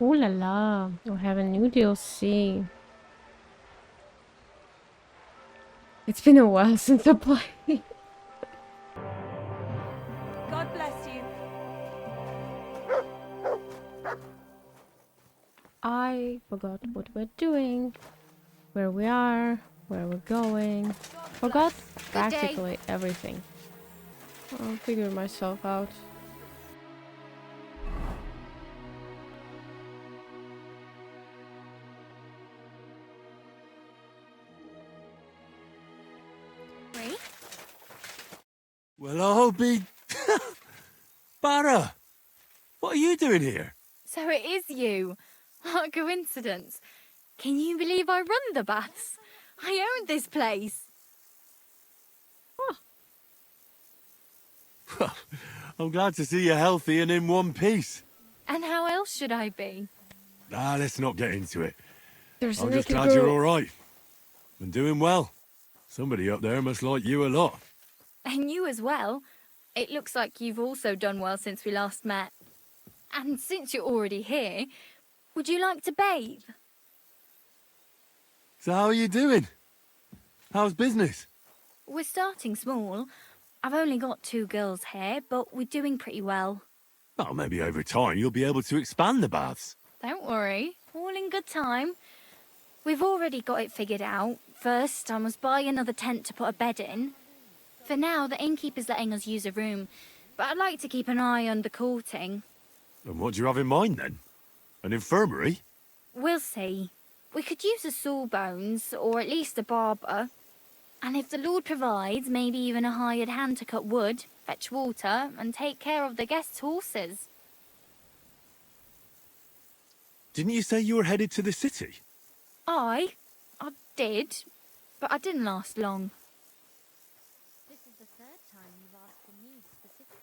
Ooh la la. We have a new DLC. It's been a while since I played. God bless you. I forgot what we're doing, where we are, where we're going. Forgot practically everything. I'll figure myself out. Well, I'll be... Barra! What are you doing here? So it is you. What a coincidence. Can you believe I run the baths? I own this place. I'm glad to see you healthy and in one piece. And how else should I be? Let's not get into it. There's a I'm just naked glad you're girl. all right. And doing well. Somebody up there must like you a lot. And you as well. It looks like you've also done well since we last met. And since you're already here, would you like to bathe? So how are you doing? How's business? We're starting small. I've only got 2 girls here, but we're doing pretty well. Oh, maybe over time you'll be able to expand the baths. Don't worry, all in good time. We've already got it figured out. First, I must buy another tent to put a bed in. For now, the innkeeper's letting us use a room, but I'd like to keep an eye on the courting. And what do you have in mind then? An infirmary? We'll see. We could use a sawbones, or at least a barber. And if the Lord provides, maybe even a hired hand to cut wood, fetch water, and take care of the guests' horses. Didn't you say you were headed to the city? I did, but I didn't last long. This is the 3rd time you've asked for me specifically.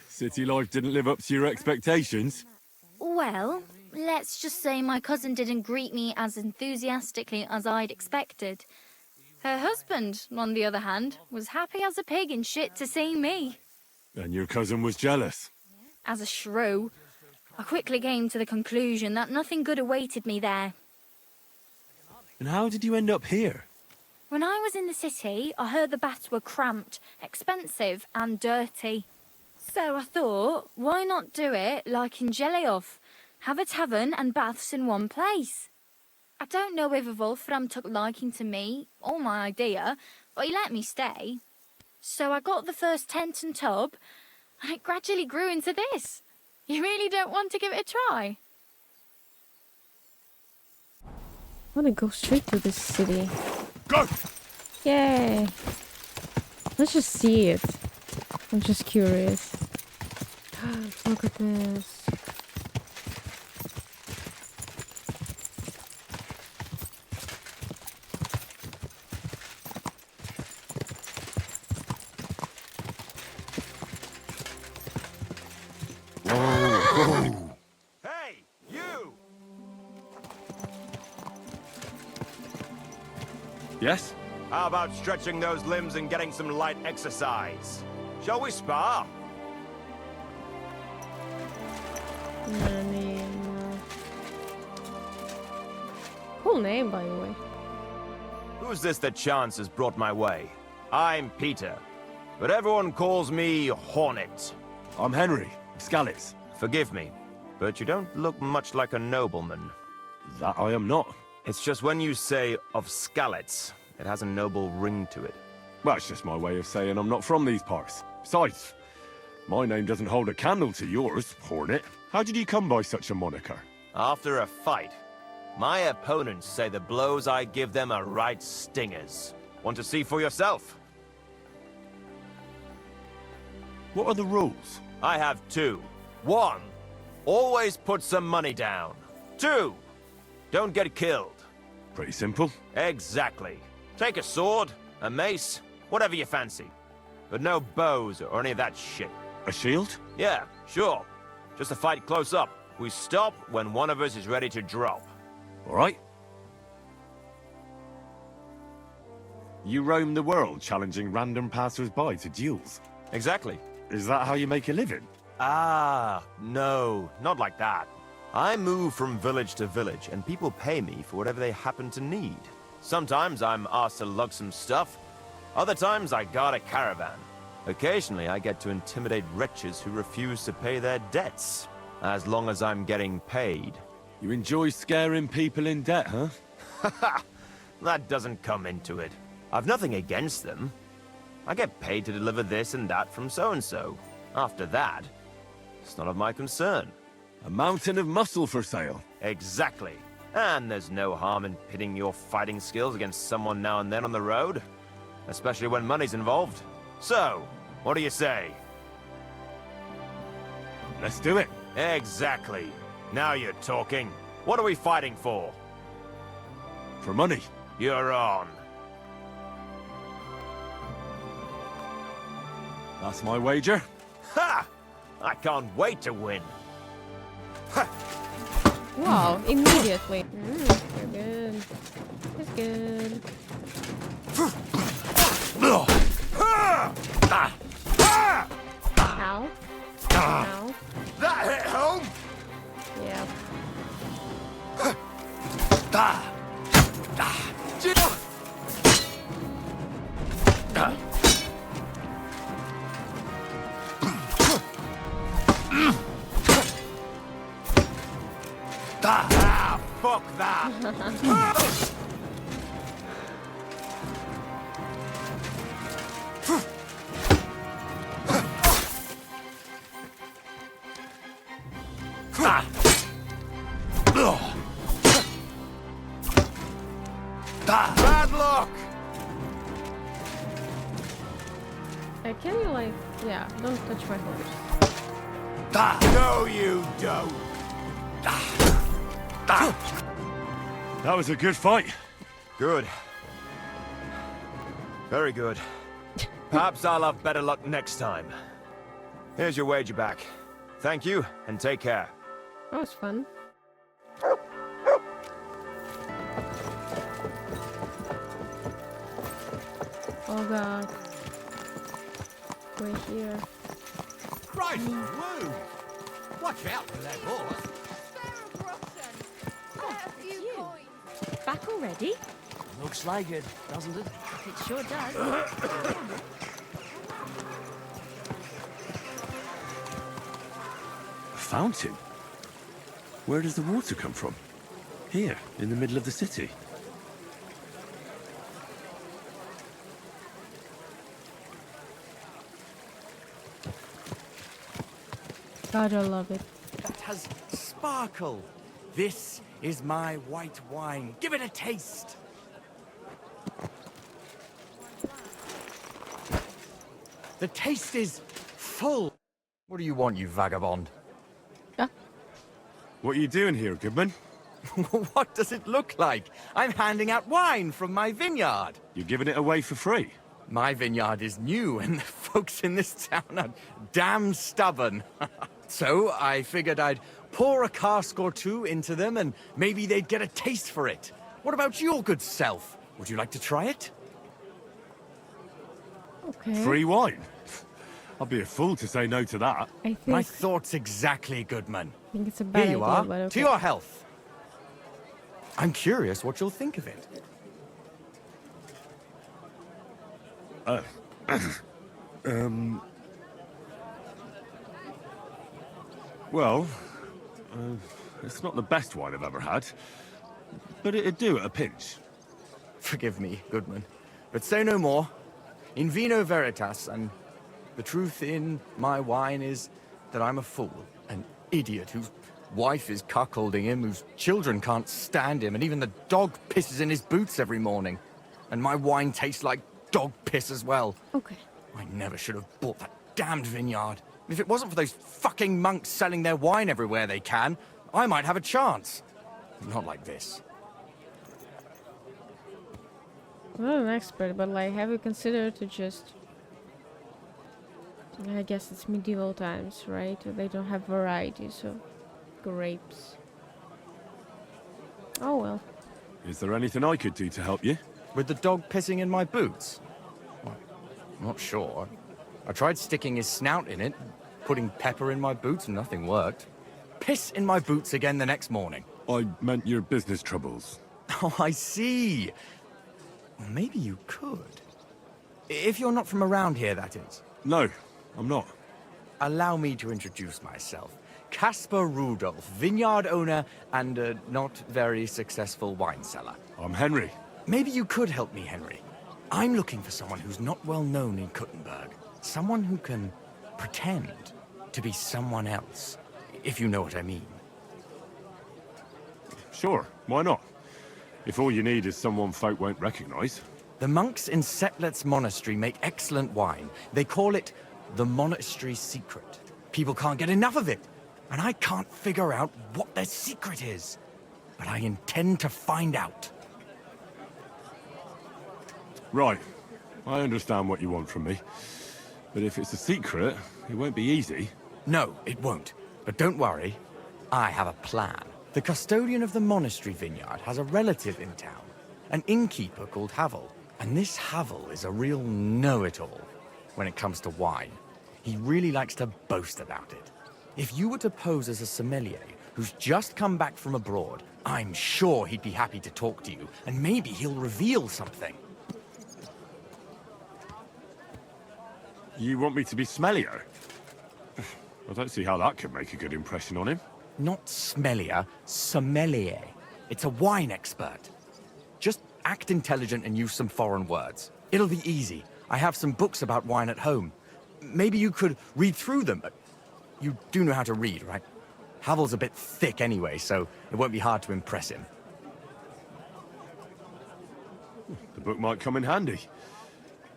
City life didn't live up to your expectations? Well, let's just say my cousin didn't greet me as enthusiastically as I'd expected. Her husband, on the other hand, was happy as a pig in shit to see me. And your cousin was jealous? As a shrew, I quickly came to the conclusion that nothing good awaited me there. And how did you end up here? When I was in the city, I heard the baths were cramped, expensive, and dirty. So I thought, why not do it like in Jelioff? Have a tavern and baths in one place. I don't know if Wolfram took liking to me, or my idea, but he let me stay. So I got the first tent and tub, and it gradually grew into this. You really don't want to give it a try? I want to go straight to this city. Go! Yay! Let's just see it. I'm just curious. Look at this. Hey, you! Yes? How about stretching those limbs and getting some light exercise? Shall we spar? Cool name, by the way. Who's this that chance has brought my way? I'm Peter, but everyone calls me Hornet. I'm Henry, Scallis. Forgive me, but you don't look much like a nobleman. That I am not. It's just when you say of Skalitz, it has a noble ring to it. Well, it's just my way of saying I'm not from these parts. Besides, my name doesn't hold a candle to yours, Hornet. How did you come by such a moniker? After a fight, my opponents say the blows I give them are right stingers. Want to see for yourself? What are the rules? I have 2. 1, always put some money down. 2, don't get killed. Pretty simple. Exactly. Take a sword, a mace, whatever you fancy. But no bows or any of that shit. A shield? Yeah, sure. Just a fight close up. We stop when one of us is ready to drop. All right. You roam the world challenging random passers-by to duels. Exactly. Is that how you make a living? Ah, no, not like that. I move from village to village, and people pay me for whatever they happen to need. Sometimes I'm asked to lug some stuff. Other times I guard a caravan. Occasionally I get to intimidate wretches who refuse to pay their debts. As long as I'm getting paid. You enjoy scaring people in debt, huh? That doesn't come into it. I've nothing against them. I get paid to deliver this and that from so-and-so. After that, it's none of my concern. A mountain of muscle for sale. Exactly. And there's no harm in pitting your fighting skills against someone now and then on the road. Especially when money's involved. So, what do you say? Let's do it. Exactly. Now you're talking. What are we fighting for? For money. You're on. That's my wager. Ha! I can't wait to win. Wow, immediately. You're good. It's good. Ow. Ow. That hit home. Yeah. Ah, fuck that. Bad luck. Can you like, yeah, don't touch my horse. No, you don't. That was a good fight. Good. Very good. Perhaps I'll have better luck next time. Here's your wager back. Thank you, and take care. That was fun. Oh god. We're here. Christ, woo! Watch out for that horse. Back already? Looks like it, doesn't it? It sure does. A fountain? Where does the water come from? Here, in the middle of the city. God, I love it. That has sparkle. This is my white wine. Give it a taste. The taste is full. What do you want, you vagabond? Yeah. What are you doing here, Goodman? What does it look like? I'm handing out wine from my vineyard. You're giving it away for free? My vineyard is new, and the folks in this town are damn stubborn. So I figured I'd pour a cask or two into them, and maybe they'd get a taste for it. What about your good self? Would you like to try it? Okay. Free wine? I'd be a fool to say no to that. I think, My thoughts exactly, Goodman. I think it's a bad Here you idea, are, but okay. to your health. I'm curious what you'll think of it. Well, it's not the best wine I've ever had, but it'd do at a pinch. Forgive me, Goodman, but say no more. In vino veritas, and the truth in my wine is that I'm a fool, an idiot whose wife is cuckolding him, whose children can't stand him, and even the dog pisses in his boots every morning. And my wine tastes like dog piss as well. Okay. I never should have bought that damned vineyard. If it wasn't for those fucking monks selling their wine everywhere they can, I might have a chance. Not like this. I'm not an expert, but like, have you considered to just... I guess it's medieval times, right? They don't have varieties of grapes. Oh well. Is there anything I could do to help you? With the dog pissing in my boots? Well, I'm not sure. I tried sticking his snout in it. putting pepper in my boots and nothing worked. Piss in my boots again the next morning. I meant your business troubles. Oh, I see. Maybe you could. If you're not from around here, that is. No, I'm not. Allow me to introduce myself. Caspar Rudolph, vineyard owner and a not very successful wine seller. I'm Henry. Maybe you could help me, Henry. I'm looking for someone who's not well known in Kuttenberg. Someone who can pretend to be someone else, if you know what I mean. Sure, why not? If all you need is someone folk won't recognize. The monks in Setlet's monastery make excellent wine. They call it the monastery secret. People can't get enough of it, and I can't figure out what their secret is. But I intend to find out. Right. I understand what you want from me. But if it's a secret, it won't be easy. No, it won't. But don't worry, I have a plan. The custodian of the monastery vineyard has a relative in town, an innkeeper called Havel. And this Havel is a real know-it-all when it comes to wine. He really likes to boast about it. If you were to pose as a sommelier who's just come back from abroad, I'm sure he'd be happy to talk to you, and maybe he'll reveal something. You want me to be smellier? I don't see how that could make a good impression on him. Not smellier, sommelier. It's a wine expert. Just act intelligent and use some foreign words. It'll be easy. I have some books about wine at home. Maybe you could read through them. You do know how to read, right? Havel's a bit thick anyway, so it won't be hard to impress him. The book might come in handy.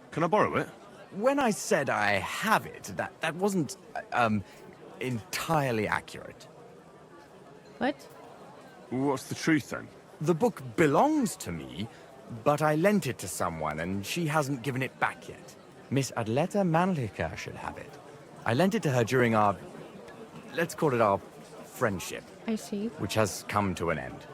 Can I borrow it? When I said I have it, that wasn't, entirely accurate. What? What's the truth then? The book belongs to me, but I lent it to someone, and she hasn't given it back yet. Miss Adleta Manlica should have it. I lent it to her during our, let's call it our friendship, I see. which has come to an end.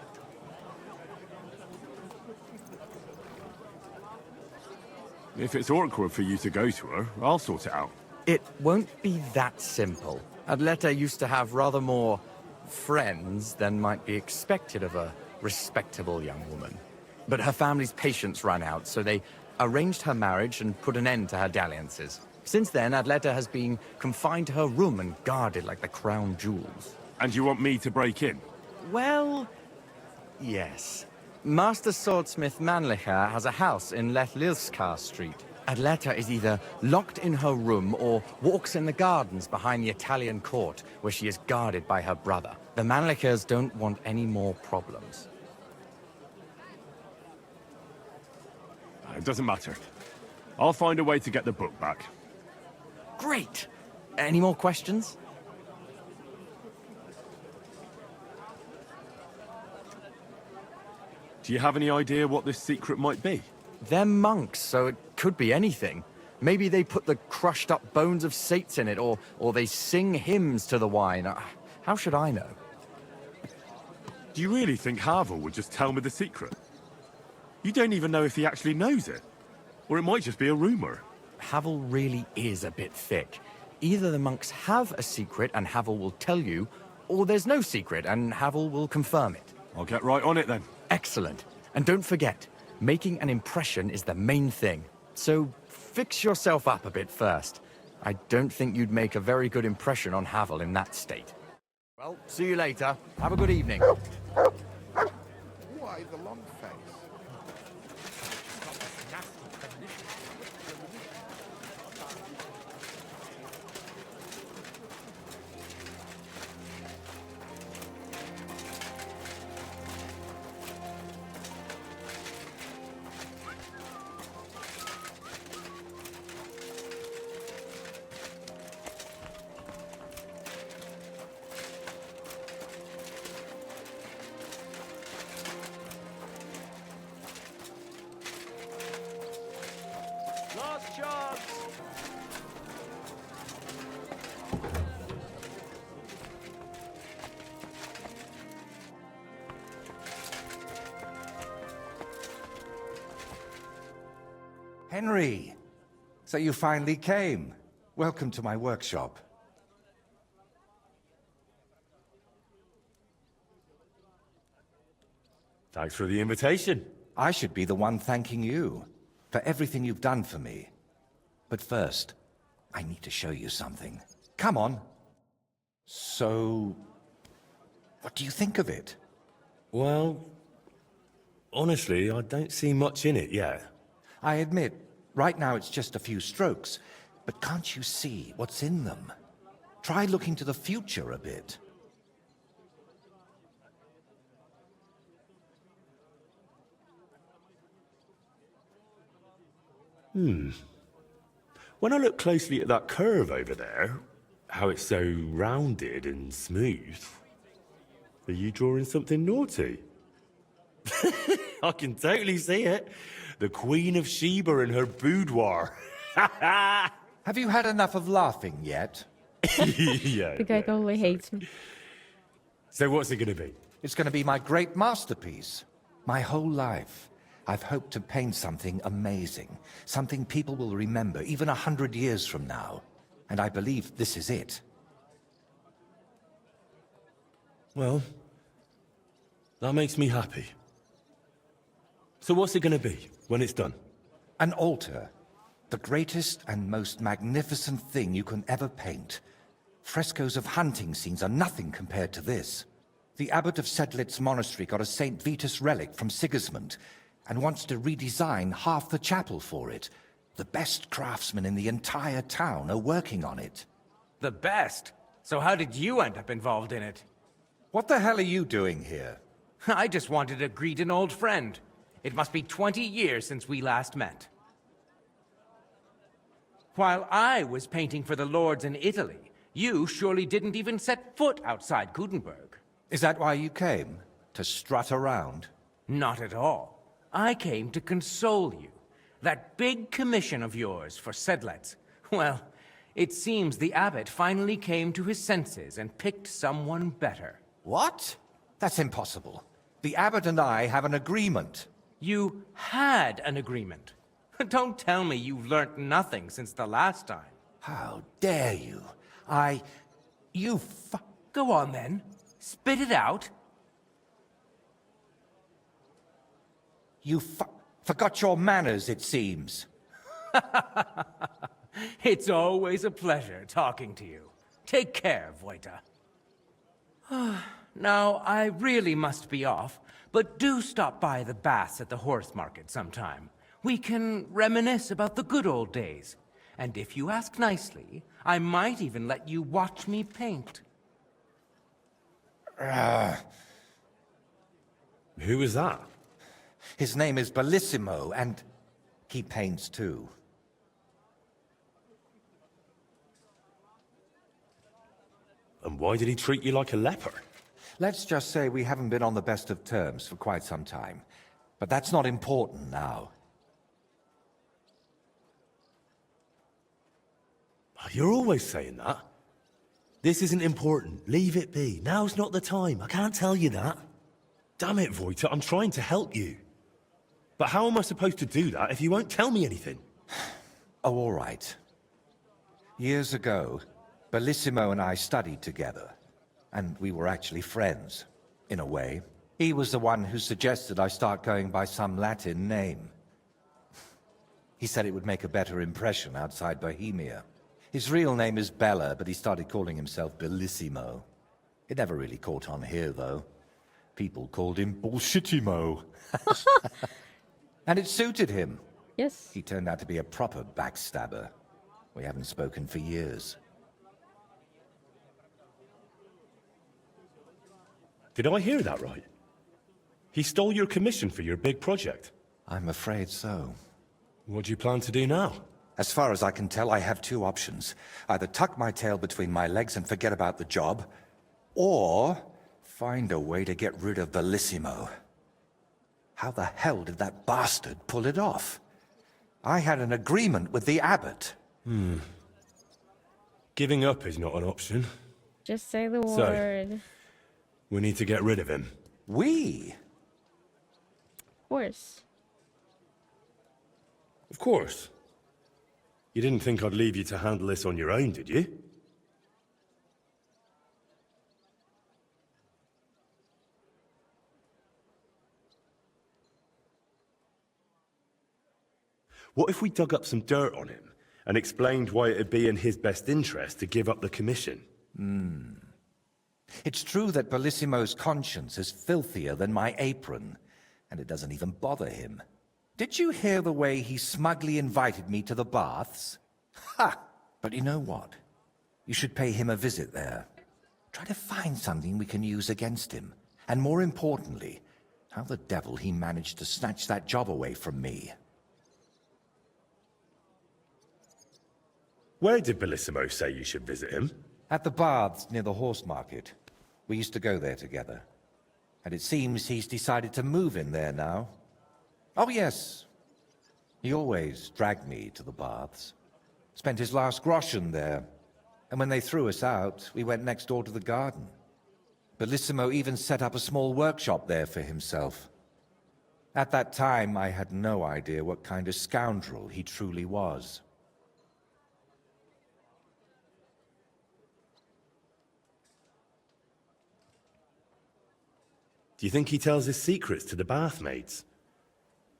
If it's awkward for you to go to her, I'll sort it out. It won't be that simple. Adleta used to have rather more friends than might be expected of a respectable young woman. But her family's patience ran out, so they arranged her marriage and put an end to her dalliances. Since then, Adleta has been confined to her room and guarded like the crown jewels. And you want me to break in? Well, yes. Master Swordsmith Manlicher has a house in Lethlilskar Street. Adleta is either locked in her room or walks in the gardens behind the Italian court, where she is guarded by her brother. The Manlichers don't want any more problems. It doesn't matter. I'll find a way to get the book back. Great! Any more questions? Do you have any idea what this secret might be? They're monks, so it could be anything. Maybe they put the crushed up bones of saints in it, or they sing hymns to the wine. How should I know? Do you really think Havel would just tell me the secret? You don't even know if he actually knows it. Or it might just be a rumor. Havel really is a bit thick. Either the monks have a secret and Havel will tell you, or there's no secret and Havel will confirm it. I'll get right on it then. Excellent. And don't forget, making an impression is the main thing. So fix yourself up a bit first. I don't think you'd make a very good impression on Havel in that state. Well, see you later. Have a good evening. Why the long face? Last chance! Henry! So you finally came. Welcome to my workshop. Thanks for the invitation. I should be the one thanking you for everything you've done for me. But first, I need to show you something. Come on. So, what do you think of it? Well, honestly, I don't see much in it yet. I admit, right now it's just a few strokes, but can't you see what's in them? Try looking to the future a bit. When I look closely at that curve over there, how it's so rounded and smooth, are you drawing something naughty? I can totally see it. The Queen of Sheba in her boudoir. Have you had enough of laughing yet? Yeah. The guy totally hates me. So what's it gonna be? It's going to be my great masterpiece. My whole life, I've hoped to paint something amazing. Something people will remember even 100 years from now. And I believe this is it. Well, that makes me happy. So what's it gonna be when it's done? An altar. The greatest and most magnificent thing you can ever paint. Frescoes of hunting scenes are nothing compared to this. The abbot of Sedlitz Monastery got a St. Vitus relic from Sigismund and wants to redesign half the chapel for it. The best craftsmen in the entire town are working on it. The best? So how did you end up involved in it? What the hell are you doing here? I just wanted to greet an old friend. It must be 20 years since we last met. While I was painting for the lords in Italy, you surely didn't even set foot outside Gutenberg. Is that why you came? To strut around? Not at all. I came to console you. That big commission of yours for Sedlitz. Well, it seems the abbot finally came to his senses and picked someone better. What? That's impossible. The abbot and I have an agreement. You had an agreement. Don't tell me you've learnt nothing since the last time. How dare you? Go on then. Spit it out. You forgot your manners, it seems. It's always a pleasure talking to you. Take care, Voita. Now, I really must be off, but do stop by the baths at the horse market sometime. We can reminisce about the good old days. And if you ask nicely, I might even let you watch me paint. Who is that? His name is Bellissimo, and he paints too. And why did he treat you like a leper? Let's just say we haven't been on the best of terms for quite some time. But that's not important now. You're always saying that. This isn't important. Leave it be. Now's not the time. I can't tell you that. Damn it, Voita, I'm trying to help you. But how am I supposed to do that if you won't tell me anything? Oh, all right. Years ago, Bellissimo and I studied together. And we were actually friends, in a way. He was the one who suggested I start going by some Latin name. He said it would make a better impression outside Bohemia. His real name is Bella, but he started calling himself Bellissimo. It never really caught on here, though. People called him Bullshitimo. And it suited him. Yes. He turned out to be a proper backstabber. We haven't spoken for years. Did I hear that right? He stole your commission for your big project. I'm afraid so. What do you plan to do now? As far as I can tell, I have two options. Either tuck my tail between my legs and forget about the job, or find a way to get rid of Bellissimo. How the hell did that bastard pull it off? I had an agreement with the abbot. Giving up is not an option. Just say the So- word. We need to get rid of him. We? Of course. Of course. You didn't think I'd leave you to handle this on your own, did you? What if we dug up some dirt on him and explained why it'd be in his best interest to give up the commission? It's true that Bellissimo's conscience is filthier than my apron, and it doesn't even bother him. Did you hear the way he smugly invited me to the baths? Ha! But you know what? You should pay him a visit there. Try to find something we can use against him. And more importantly, how the devil he managed to snatch that job away from me. Where did Bellissimo say you should visit him? At the baths near the horse market. We used to go there together. And it seems he's decided to move in there now. Oh yes. He always dragged me to the baths. Spent his last groschen there. And when they threw us out, we went next door to the garden. Bellissimo even set up a small workshop there for himself. At that time, I had no idea what kind of scoundrel he truly was. Do you think he tells his secrets to the bathmaids?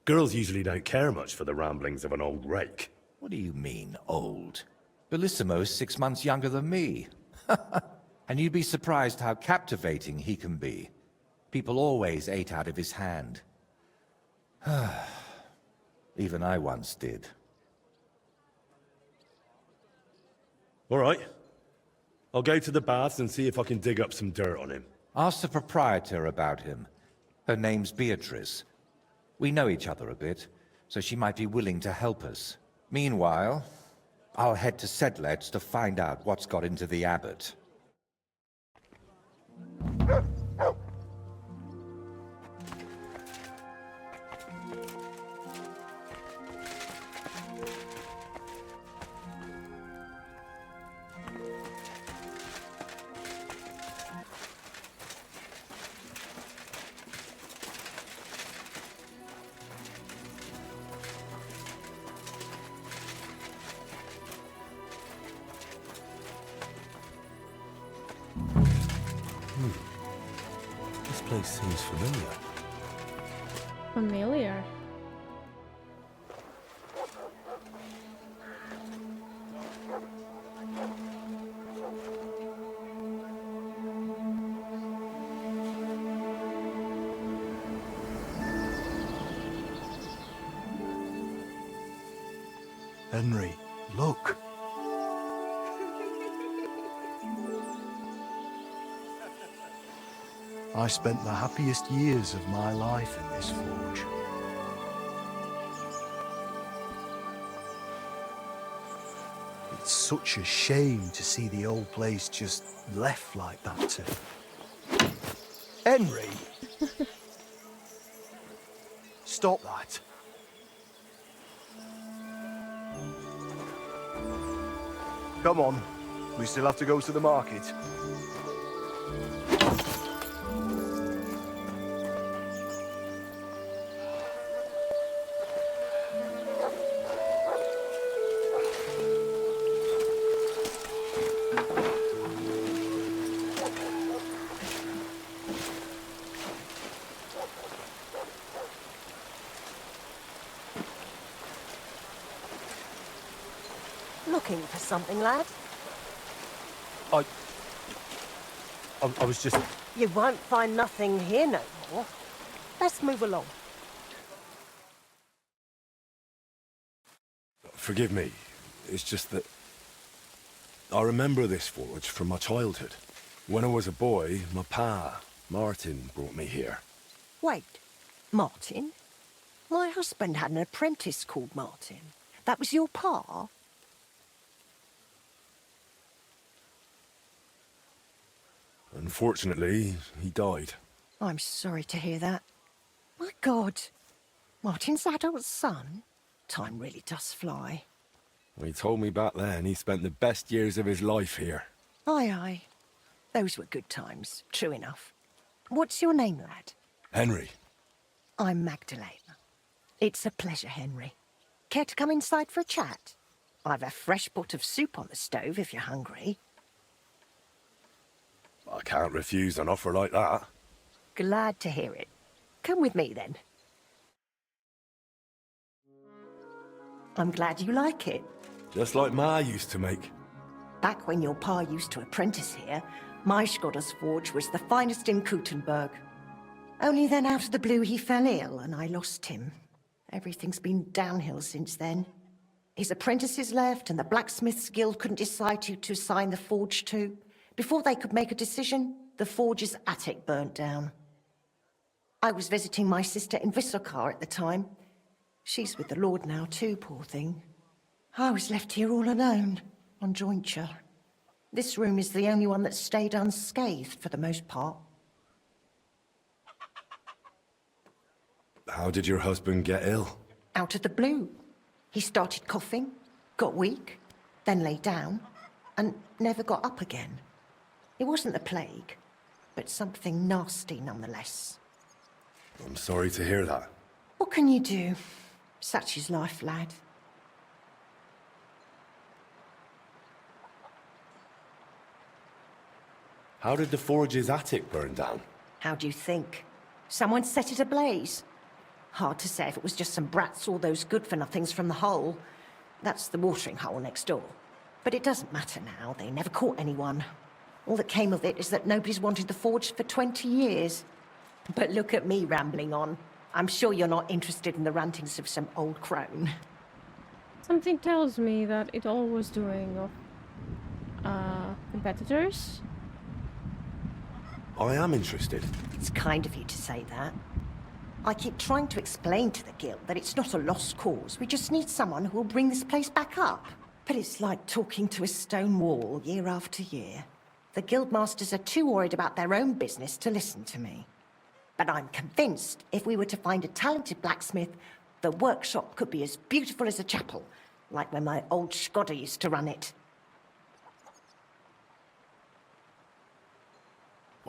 Girls usually don't care much for the ramblings of an old rake. What do you mean, old? Bellissimo's 6 months younger than me. And you'd be surprised how captivating he can be. People always ate out of his hand. Even I once did. All right. I'll go to the baths and see if I can dig up some dirt on him. Ask the proprietor about him. Her name's Beatrice. We know each other a bit, so she might be willing to help us. Meanwhile, I'll head to Sedlet's to find out what's got into the abbot. This place seems familiar. Familiar. Henry, look. I spent the happiest years of my life in this forge. It's such a shame to see the old place just left like that to... Henry! Stop that. Come on, we still have to go to the market. Looking for something, lad? I was just... You won't find nothing here no more. Let's move along. Forgive me. It's just that... I remember this forge from my childhood. When I was a boy, my pa, Martin, brought me here. Wait, Martin? My husband had an apprentice called Martin. That was your pa? Unfortunately, he died. I'm sorry to hear that. My God, Martin's adult son? Time really does fly. He told me back then he spent the best years of his life here. Aye, aye. Those were good times, true enough. What's your name, lad? Henry. I'm Magdalene. It's a pleasure, Henry. Care to come inside for a chat? I've a fresh pot of soup on the stove if you're hungry. I can't refuse an offer like that. Glad to hear it. Come with me, then. I'm glad you like it. Just like Ma used to make. Back when your pa used to apprentice here, my Skodder's forge was the finest in Kuttenberg. Only then out of the blue he fell ill and I lost him. Everything's been downhill since then. His apprentices left and the blacksmiths guild couldn't decide who to assign the forge to. Before they could make a decision, the forge's attic burnt down. I was visiting my sister in Visokar at the time. She's with the Lord now too, poor thing. I was left here all alone, on jointure. This room is the only one that stayed unscathed for the most part. How did your husband get ill? Out of the blue. He started coughing, got weak, then lay down, and never got up again. It wasn't the plague, but something nasty nonetheless. I'm sorry to hear that. What can you do? Such is life, lad. How did the forge's attic burn down? How do you think? Someone set it ablaze. Hard to say if it was just some brats or those good-for-nothings from the hole. That's the watering hole next door. But it doesn't matter now, they never caught anyone. All that came of it is that nobody's wanted the forge for 20 years. But look at me rambling on. I'm sure you're not interested in the rantings of some old crone. Something tells me that it all was doing of competitors. I am interested. It's kind of you to say that. I keep trying to explain to the guild that it's not a lost cause. We just need someone who will bring this place back up. But it's like talking to a stone wall year after year. The guildmasters are too worried about their own business to listen to me. But I'm convinced if we were to find a talented blacksmith, the workshop could be as beautiful as a chapel, like when my old Skodder used to run it.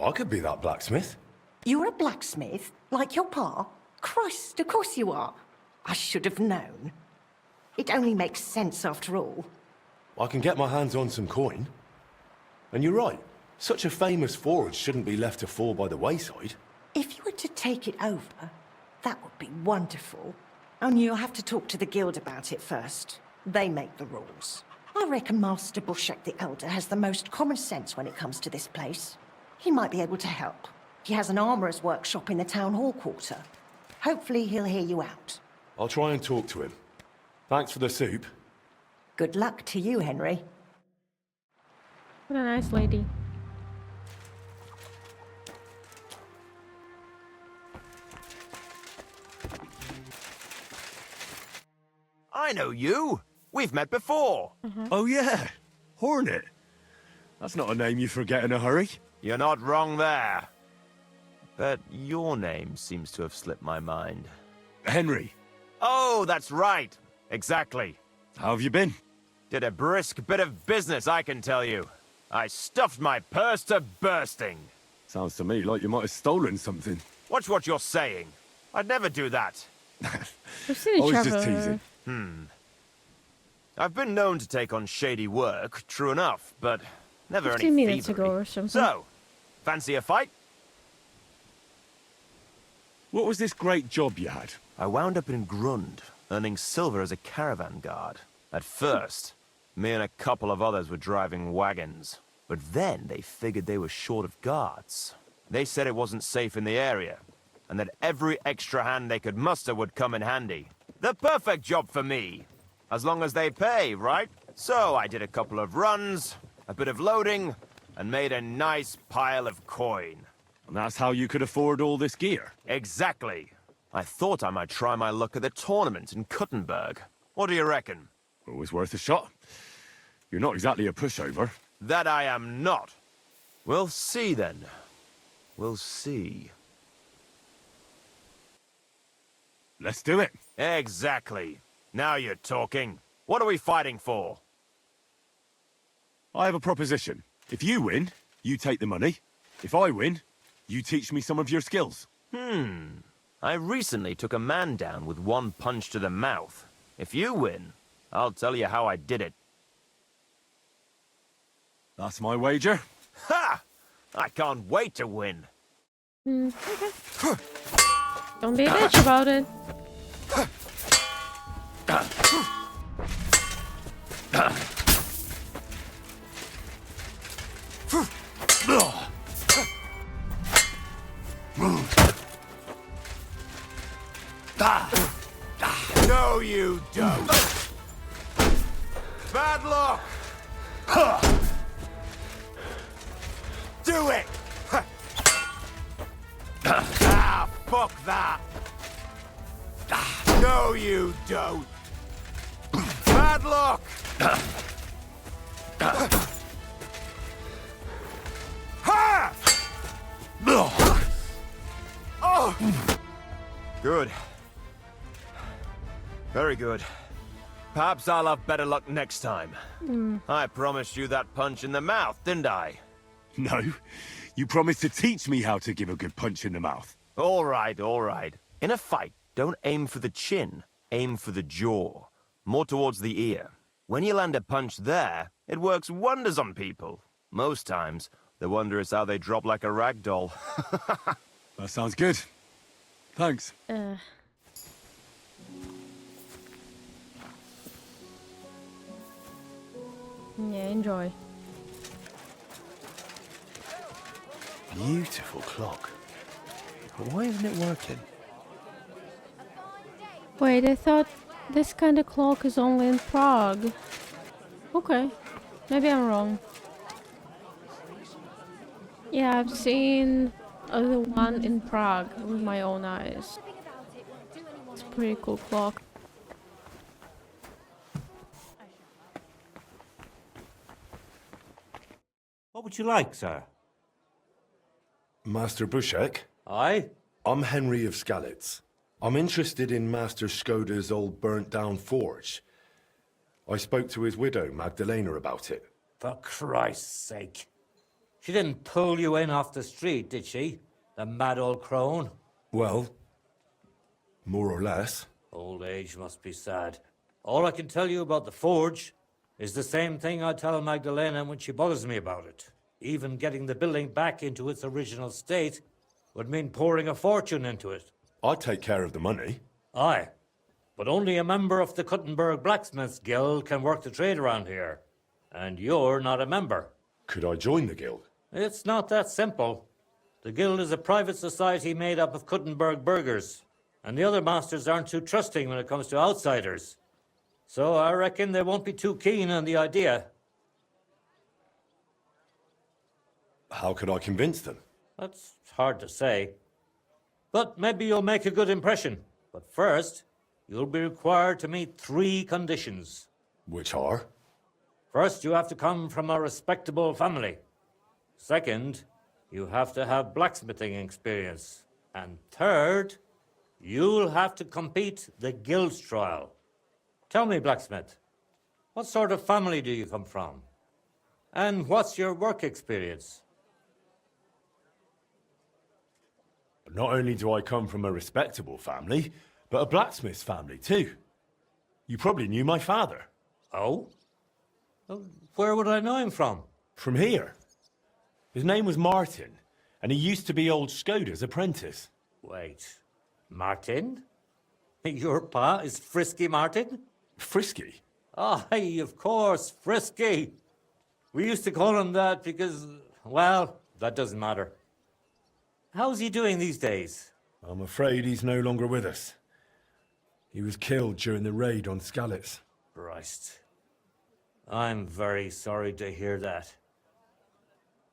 I could be that blacksmith. You're a blacksmith? Like your pa? Christ, of course you are. I should have known. It only makes sense after all. I can get my hands on some coin. And you're right. Such a famous forge shouldn't be left to fall by the wayside. If you were to take it over, that would be wonderful. Only you'll have to talk to the guild about it first. They make the rules. I reckon Master Bushek the Elder has the most common sense when it comes to this place. He might be able to help. He has an armourer's workshop in the town hall quarter. Hopefully he'll hear you out. I'll try and talk to him. Thanks for the soup. Good luck to you, Henry. What a nice lady. I know you. We've met before. Oh yeah, Hornet. That's not a name you forget in a hurry. You're not wrong there. But your name seems to have slipped my mind. Henry, Oh, that's right. Exactly. how have you been? Did a brisk bit of business, I can tell you. I stuffed my purse to bursting. Sounds to me like you might have stolen something. Watch what you're saying. I'd never do that. We've seen I each was just other. teasing. I've been known to take on shady work, true enough, but never 15 any minutes thievery. ago or something. So, fancy a fight? What was this great job you had? I wound up in Grund, earning silver as a caravan guard. At first, me and a couple of others were driving wagons. But then they figured they were short of guards. They said it wasn't safe in the area, and that every extra hand they could muster would come in handy. The perfect job for me, as long as they pay, right? So I did a couple of runs, a bit of loading, and made a nice pile of coin. And that's how you could afford all this gear? Exactly. I thought I might try my luck at the tournament in Kuttenberg. What do you reckon? Always worth a shot. You're not exactly a pushover. That I am not. We'll see then. We'll see. Let's do it. Exactly. Now you're talking. What are we fighting for? I have a proposition. If you win, you take the money. If I win, you teach me some of your skills. I recently took a man down with one punch to the mouth. If you win, I'll tell you how I did it. That's my wager. Ha! I can't wait to win. Okay. Don't be a bitch about it. No, you don't! Bad luck! Do it! Ah, fuck that! No, you don't! Bad luck! Ha! Oh! Good. Very good. Perhaps I'll have better luck next time. I promised you that punch in the mouth, didn't I? No, you promised to teach me how to give a good punch in the mouth. All right, all right. In a fight, don't aim for the chin. Aim for the jaw. More towards the ear. When you land a punch there, it works wonders on people. Most times, the wonder is how they drop like a rag doll. That sounds good. Thanks. Yeah, enjoy. Beautiful clock. But why isn't it working? Wait, I thought this kind of clock is only in Prague. Okay, maybe I'm wrong. Yeah, I've seen the one in Prague with my own eyes. It's a pretty cool clock. What would you like, sir? Master Bushek? Aye? I'm Henry of Skalitz. I'm interested in Master Skoda's old burnt-down forge. I spoke to his widow, Magdalena, about it. For Christ's sake. She didn't pull you in off the street, did she? The mad old crone? Well, more or less. Old age must be sad. All I can tell you about the forge is the same thing I tell Magdalena when she bothers me about it. Even getting the building back into its original state would mean pouring a fortune into it. I'd take care of the money. Aye, but only a member of the Kuttenberg Blacksmiths Guild can work the trade around here. And you're not a member. Could I join the guild? It's not that simple. The guild is a private society made up of Kuttenberg burghers, and the other masters aren't too trusting when it comes to outsiders. So I reckon they won't be too keen on the idea. How could I convince them? That's hard to say. But maybe you'll make a good impression. But first, you'll be required to meet 3 conditions. Which are? First, you have to come from a respectable family. Second, you have to have blacksmithing experience. And third, you'll have to compete the guild trial. Tell me, blacksmith, what sort of family do you come from? And what's your work experience? Not only do I come from a respectable family, but a blacksmith's family too. You probably knew my father. Oh? Well, where would I know him from? From here. His name was Martin, and he used to be old Skoda's apprentice. Wait, Martin? Your pa is Frisky Martin? Frisky? Aye, of course, Frisky. We used to call him that because, well, that doesn't matter. How's he doing these days? I'm afraid he's no longer with us. He was killed during the raid on Skalitz. Christ. I'm very sorry to hear that.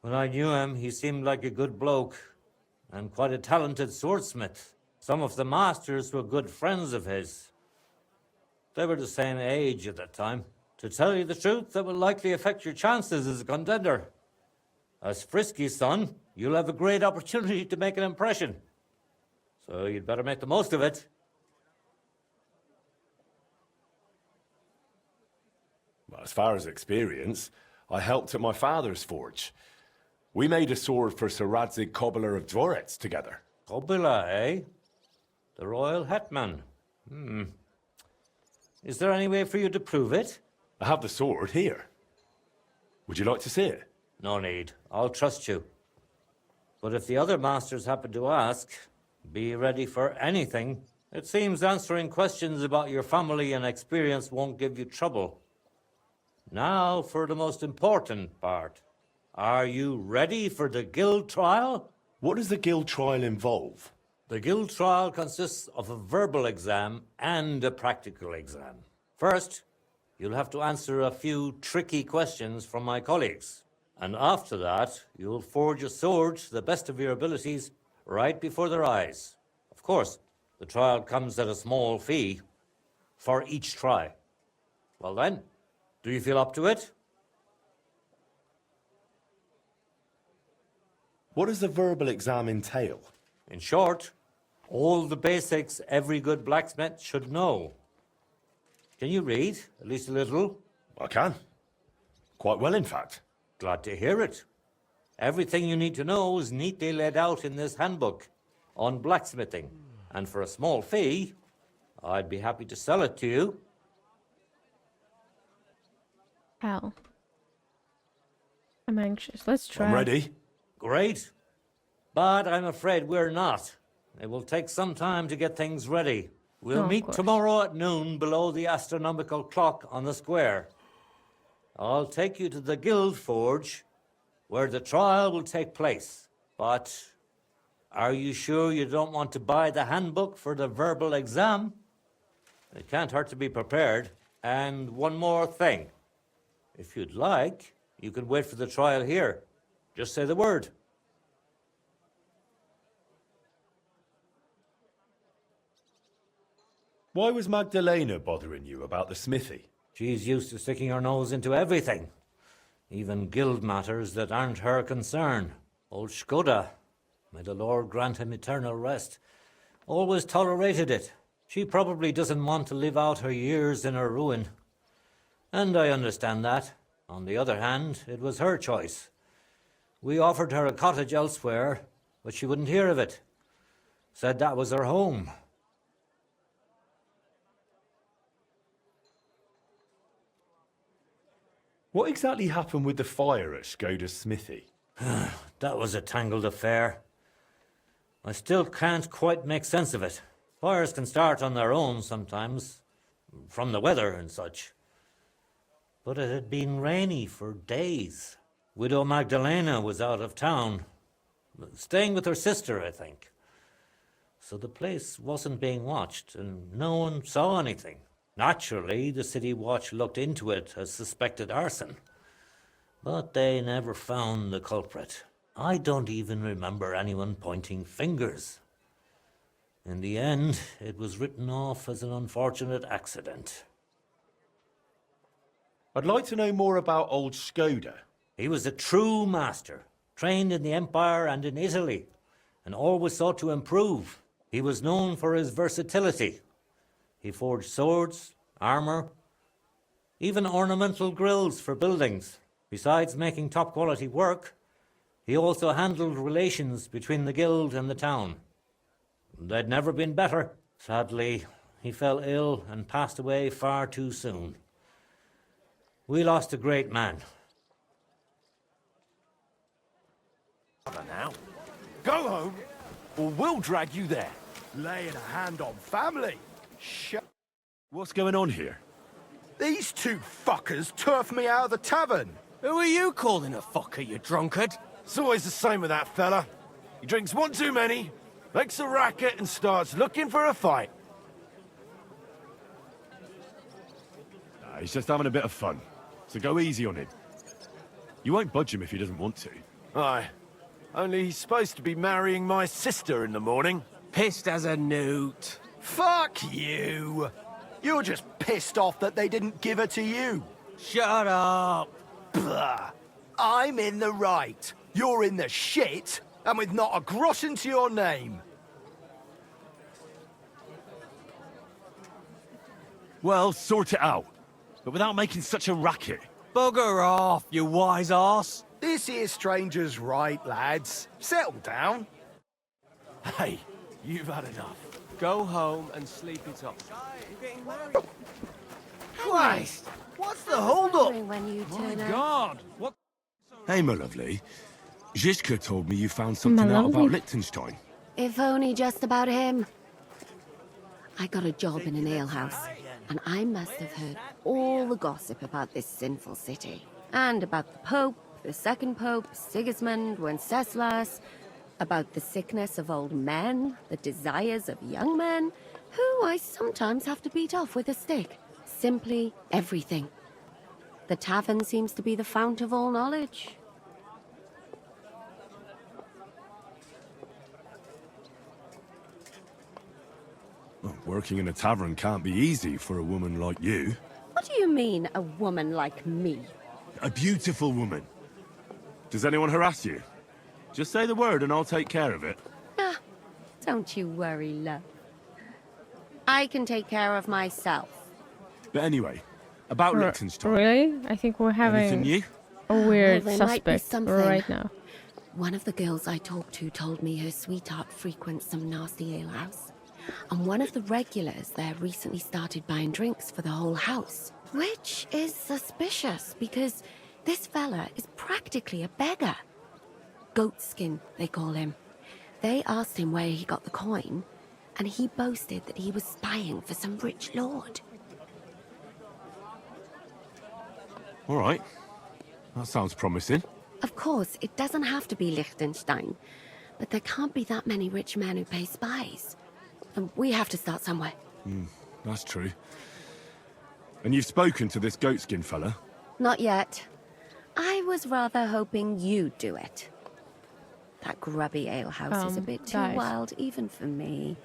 When I knew him, he seemed like a good bloke and quite a talented swordsmith. Some of the masters were good friends of his. They were the same age at that time. To tell you the truth, that will likely affect your chances as a contender. As Frisky's son, you'll have a great opportunity to make an impression. So you'd better make the most of it. Well, as far as experience, I helped at my father's forge. We made a sword for Sir Radzig Cobbler of Dvorets together. Kobila, eh? The royal hetman. Is there any way for you to prove it? I have the sword here. Would you like to see it? No need. I'll trust you. But if the other masters happen to ask, be ready for anything. It seems answering questions about your family and experience won't give you trouble. Now for the most important part. Are you ready for the guild trial? What does the guild trial involve? The guild trial consists of a verbal exam and a practical exam. First, you'll have to answer a few tricky questions from my colleagues. And after that, you'll forge a sword to the best of your abilities right before their eyes. Of course, the trial comes at a small fee for each try. Well then, do you feel up to it? What does the verbal exam entail? In short, all the basics every good blacksmith should know. Can you read, at least a little? I can. Quite well, in fact. Glad to hear it. Everything you need to know is neatly laid out in this handbook on blacksmithing. And for a small fee, I'd be happy to sell it to you. Hell. I'm anxious. Let's try. I'm ready. Great. But I'm afraid we're not. It will take some time to get things ready. We'll of meet course. tomorrow at noon below the astronomical clock on the square. I'll take you to the guild forge where the trial will take place. But are you sure you don't want to buy the handbook for the verbal exam? It can't hurt to be prepared. And one more thing. If you'd like, you can wait for the trial here. Just say the word. Why was Magdalena bothering you about the smithy? She's used to sticking her nose into everything, even guild matters that aren't her concern. Old Skoda, may the Lord grant him eternal rest, always tolerated it. She probably doesn't want to live out her years in her ruin. And I understand that. On the other hand, it was her choice. We offered her a cottage elsewhere, but she wouldn't hear of it. Said that was her home. What exactly happened with the fire at Skoda's smithy? That was a tangled affair. I still can't quite make sense of it. Fires can start on their own sometimes, from the weather and such. But it had been rainy for days. Widow Magdalena was out of town, staying with her sister, I think. So the place wasn't being watched, and no one saw anything. Naturally, the city watch looked into it as suspected arson. But they never found the culprit. I don't even remember anyone pointing fingers. In the end, it was written off as an unfortunate accident. I'd like to know more about old Skoda. He was a true master, trained in the Empire and in Italy, and always sought to improve. He was known for his versatility. He forged swords, armor, even ornamental grills for buildings. Besides making top-quality work, he also handled relations between the guild and the town. They'd never been better. Sadly, he fell ill and passed away far too soon. We lost a great man. Now, go home, or we'll drag you there. Laying a hand on family. What's going on here? These two fuckers turfed me out of the tavern. Who are you calling a fucker, you drunkard? It's always the same with that fella. He drinks one too many, makes a racket, and starts looking for a fight. Nah, he's just having a bit of fun, so go easy on him. You won't budge him if he doesn't want to. Aye. Only he's supposed to be marrying my sister in the morning. Pissed as a newt. Fuck you. You're just pissed off that they didn't give her to you. Shut up. Blah. I'm in the right. You're in the shit, and with not a groschen to your name. Well, sort it out, but without making such a racket. Bugger off, you wise ass. This here stranger's right, lads. Settle down. Hey, you've had enough. Go home and sleep it off. Christ! What's the hold-up? When you turn up. God, what? Hey, my lovely. Zizka told me you found something out lovely. about Liechtenstein. If only just about him. I got a job in an alehouse, and I must have heard all the gossip about this sinful city. And about the Pope, the second Pope, Sigismund, Wenceslas. About the sickness of old men, the desires of young men, who I sometimes have to beat off with a stick. Simply everything. The tavern seems to be the fount of all knowledge. Well, working in a tavern can't be easy for a woman like you. What do you mean, a woman like me? A beautiful woman. Does anyone harass you? Just say the word and I'll take care of it. Ah, don't you worry, love. I can take care of myself. But anyway, about Liechtenstein. Really? I think we're Anything having new? a weird Well, there might be suspect something. right now. One of the girls I talked to told me her sweetheart frequents some nasty alehouse. And one of the regulars there recently started buying drinks for the whole house. Which is suspicious, because this fella is practically a beggar. Goatskin, they call him. They asked him where he got the coin, and he boasted that he was spying for some rich lord. All right. That sounds promising. Of course, it doesn't have to be Liechtenstein, but there can't be that many rich men who pay spies. And we have to start somewhere. That's true. And you've spoken to this goatskin fella? Not yet. I was rather hoping you'd do it. That grubby alehouse is a bit too guys. wild even for me.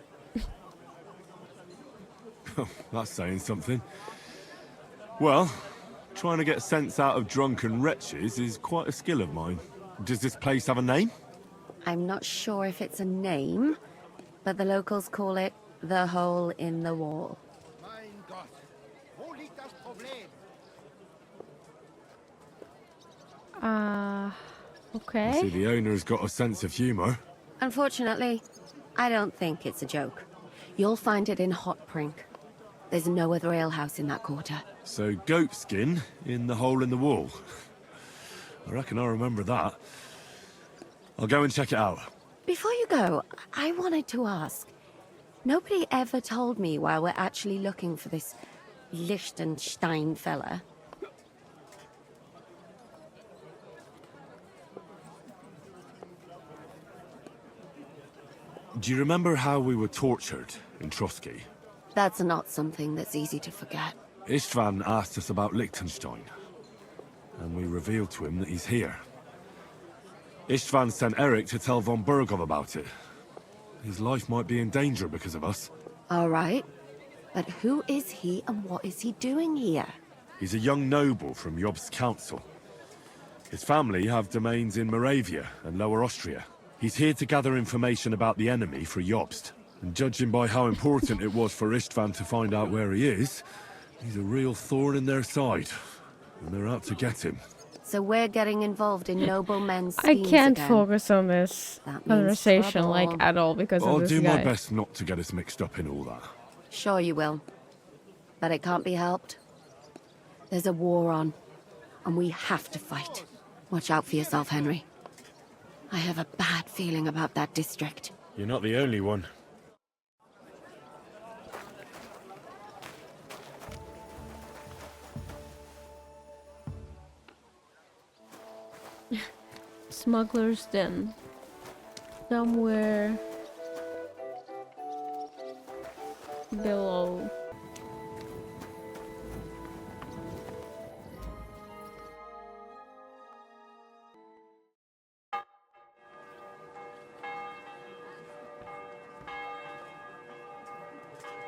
That's saying something. Well, trying to get sense out of drunken wretches is quite a skill of mine. Does this place have a name? I'm not sure if it's a name, but the locals call it the Hole in the Wall. Okay. I see the owner's got a sense of humour. Unfortunately, I don't think it's a joke. You'll find it in Hot Prink. There's no other alehouse in that quarter. So goatskin in the hole in the wall. I reckon I remember that. I'll go and check it out. Before you go, I wanted to ask. Nobody ever told me why we're actually looking for this Liechtenstein fella. Do you remember how we were tortured in Trotsky? That's not something that's easy to forget. Istvan asked us about Liechtenstein, and we revealed to him that he's here. Istvan sent Eric to tell von Burgov about it. His life might be in danger because of us. All right. But who is he and what is he doing here? He's a young noble from Jobst's council. His family have domains in Moravia and Lower Austria. He's here to gather information about the enemy for Jobst. And judging by how important it was for Istvan to find out where he is, he's a real thorn in their side. And they're out to get him. So we're getting involved in noblemen's I schemes can't again. focus on this That means conversation like trouble. at all because I'll of this do guy. my best not to get us mixed up in all that. Sure you will. But it can't be helped. There's a war on, and we have to fight. Watch out for yourself, Henry. I have a bad feeling about that district. You're not the only one. Smuggler's Den. Somewhere below.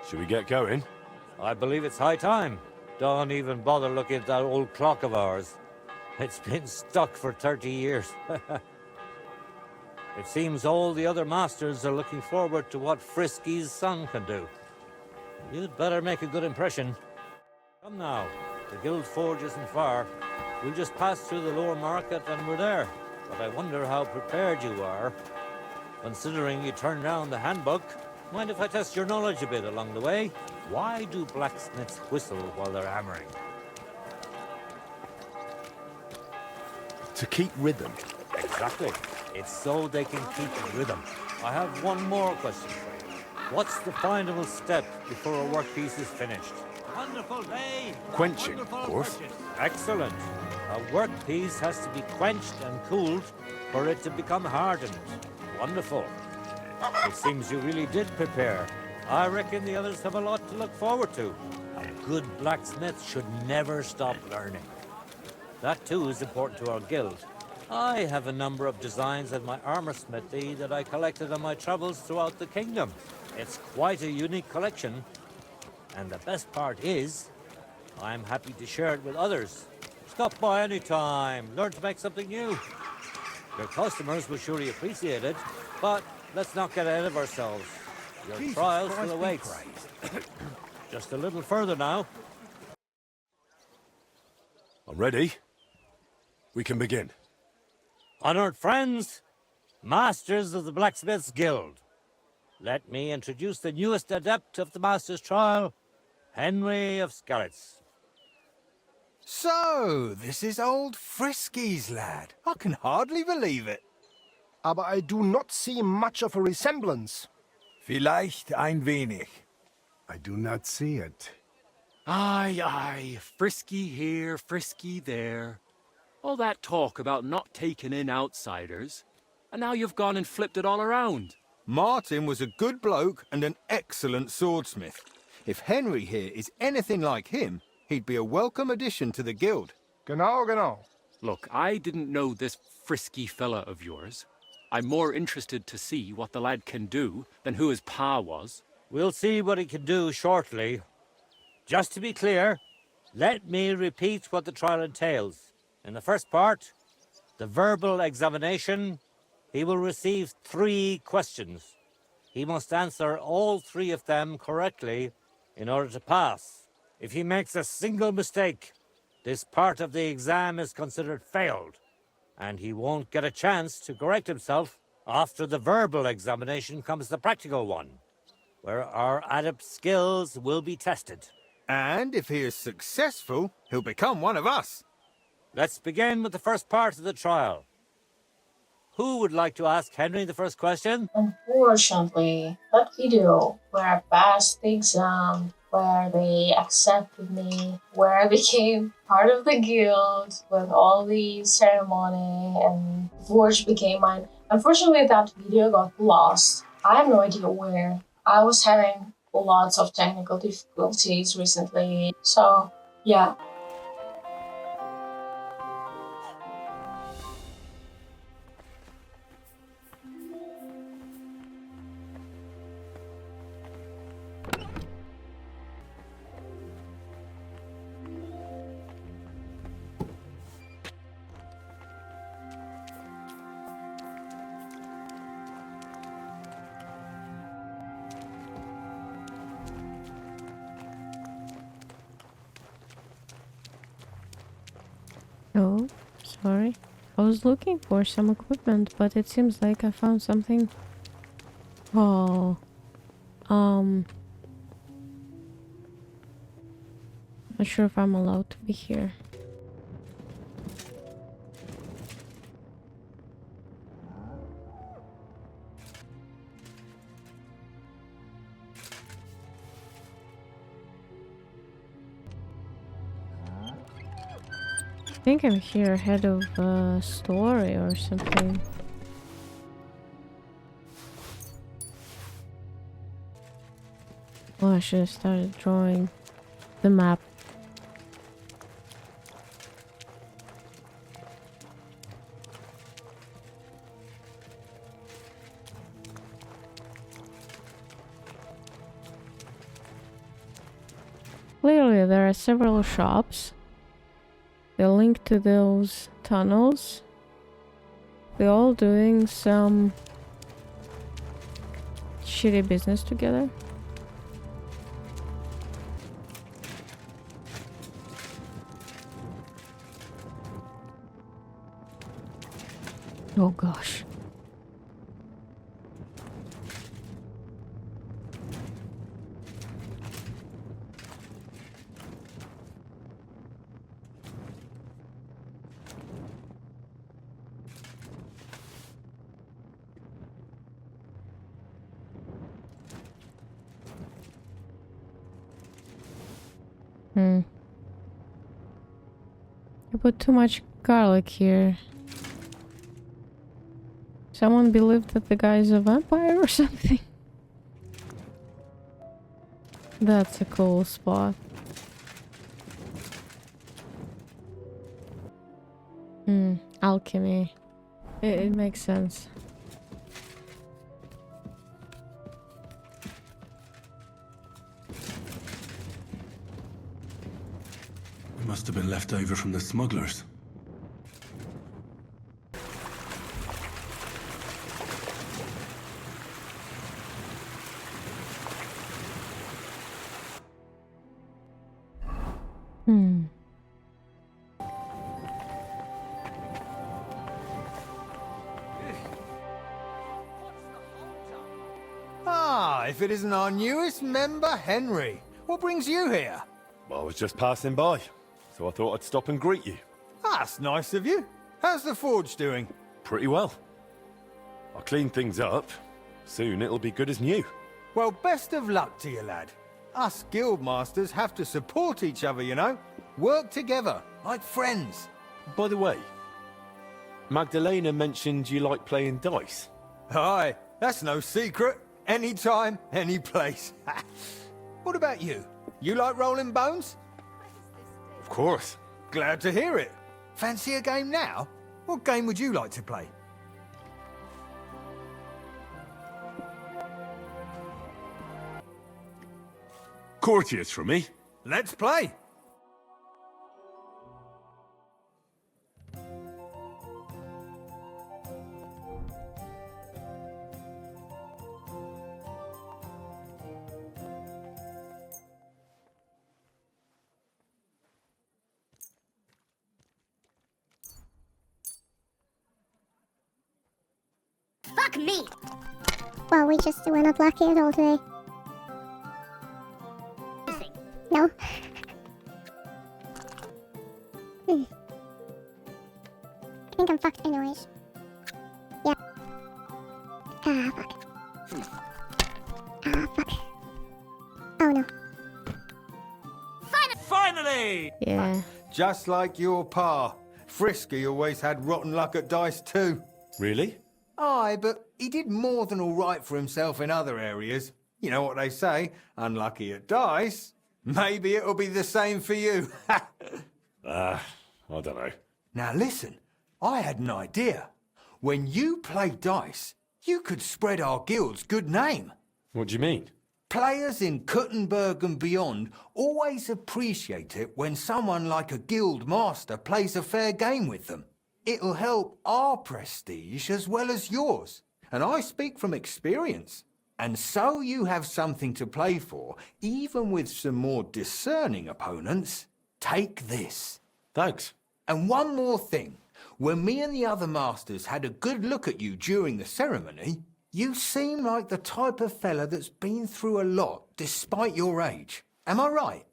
Should we get going? I believe it's high time. Don't even bother looking at that old clock of ours. It's been stuck for 30 years. It seems all the other masters are looking forward to what Frisky's son can do. You'd better make a good impression. Come now, the Guild Forge isn't far. We'll just pass through the lower market and we're there. But I wonder how prepared you are. Considering you turned down the handbook, mind if I test your knowledge a bit along the way? Why do blacksmiths whistle while they're hammering? To keep rhythm. Exactly. It's so they can keep rhythm. I have one more question for you. What's the final step before a workpiece is finished? Wonderful day! Quenching, of course. Excellent. A workpiece has to be quenched and cooled for it to become hardened. Wonderful. It seems you really did prepare. I reckon the others have a lot to look forward to. A good blacksmith should never stop learning. That too is important to our guild. I have a number of designs in my armor smithy that I collected on my travels throughout the kingdom. It's quite a unique collection, and the best part is, I'm happy to share it with others. Stop by any time, learn to make something new. Your customers will surely appreciate it, but let's not get ahead of ourselves. Your Jesus trial Christ still be awaits. praised. Just a little further now. I'm ready. We can begin. Honored friends, masters of the Blacksmiths Guild, let me introduce the newest adept of the Master's Trial, Henry of Skalitz. So, this is old Frisky's lad. I can hardly believe it. Aber I do not see much of a resemblance. Vielleicht ein wenig. I do not see it. Aye, aye, Frisky here, Frisky there. All that talk about not taking in outsiders, and now you've gone and flipped it all around. Martin was a good bloke and an excellent swordsmith. If Henry here is anything like him, he'd be a welcome addition to the guild. Genau, genau. Look, I didn't know this Frisky fella of yours. I'm more interested to see what the lad can do than who his pa was. We'll see what he can do shortly. Just to be clear, let me repeat what the trial entails. In the first part, the verbal examination, he will receive 3 questions. He must answer all 3 of them correctly in order to pass. If he makes a single mistake, this part of the exam is considered failed, and he won't get a chance to correct himself. After the verbal examination comes the practical one, where our adept skills will be tested. And if he is successful, he'll become one of us. Let's begin with the first part of the trial. Who would like to ask Henry the first question? Unfortunately, that video where I passed the exam, where they accepted me, where I became part of the guild with all the ceremony and Forge became mine. Unfortunately, that video got lost. I have no idea where. I was having lots of technical difficulties recently, so yeah. Oh, sorry. I was looking for some equipment, but it seems like I found something. Oh. Not sure if I'm allowed to be here. I think I'm here ahead of a story or something. Oh, I should have started drawing the map. Clearly, there are several shops. They link to those tunnels. They're all doing some shitty business together. Oh gosh. I put too much garlic here. Someone believed that the guy is a vampire or something. That's a cool spot. Alchemy. It makes sense. It must have been left over from the smugglers. Ah, if it isn't our newest member, Henry. What brings you here? Well, I was just passing by, so I thought I'd stop and greet you. That's nice of you. How's the forge doing? Pretty well. I cleaned things up. Soon it'll be good as new. Well, best of luck to you, lad. Us guildmasters have to support each other, you know? Work together, like friends. By the way, Magdalena mentioned you like playing dice. Aye, that's no secret. Anytime, any place. What about you? You like rolling bones? Of course. Glad to hear it. Fancy a game now? What game would you like to play? Courtiers for me. Let's play. Fuck me! Well, we're not lucky at all today. No. I think I'm fucked anyways. Yeah. Ah, fuck. Ah, fuck. Oh no. Finally! Yeah. Just like your pa. Frisky always had rotten luck at dice too. Really? Aye, but he did more than all right for himself in other areas. You know what they say, unlucky at dice. Maybe it'll be the same for you. I don't know. Now listen, I had an idea. When you play dice, you could spread our guild's good name. What do you mean? Players in Kuttenberg and beyond always appreciate it when someone like a guild master plays a fair game with them. It'll help our prestige as well as yours. And I speak from experience. And so you have something to play for, even with some more discerning opponents. Take this. Thanks. And one more thing. When me and the other masters had a good look at you during the ceremony, you seem like the type of fella that's been through a lot despite your age. Am I right?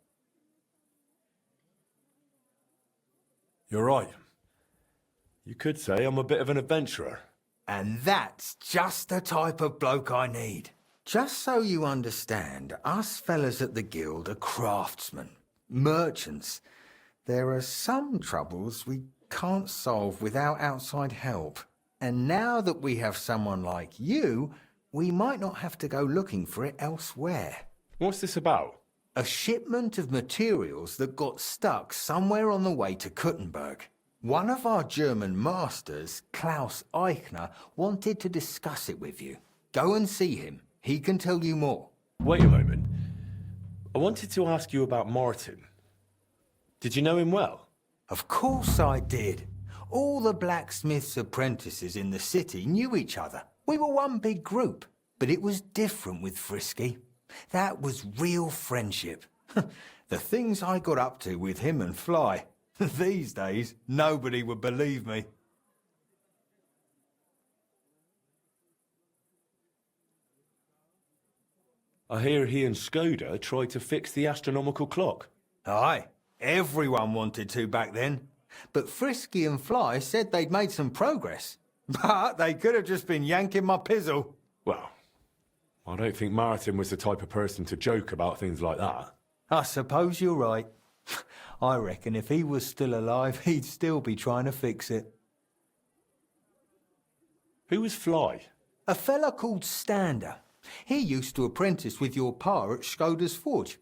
You're right. You could say I'm a bit of an adventurer. And that's just the type of bloke I need. Just so you understand, us fellas at the guild are craftsmen, merchants. There are some troubles we can't solve without outside help. And now that we have someone like you, we might not have to go looking for it elsewhere. What's this about? A shipment of materials that got stuck somewhere on the way to Kuttenberg. One of our German masters, Klaus Eichner, wanted to discuss it with you. Go and see him. He can tell you more. Wait a moment. I wanted to ask you about Martin. Did you know him well? Of course I did. All the blacksmith's apprentices in the city knew each other. We were one big group. But it was different with Frisky. That was real friendship. The things I got up to with him and Fly. These days, nobody would believe me. I hear he and Skoda tried to fix the astronomical clock. Aye, everyone wanted to back then. But Frisky and Fly said they'd made some progress. But they could have just been yanking my pizzle. Well, I don't think Martin was the type of person to joke about things like that. I suppose you're right. I reckon if he was still alive, he'd still be trying to fix it. Who was Fly? A fella called Stander. He used to apprentice with your pa at Skoda's Forge.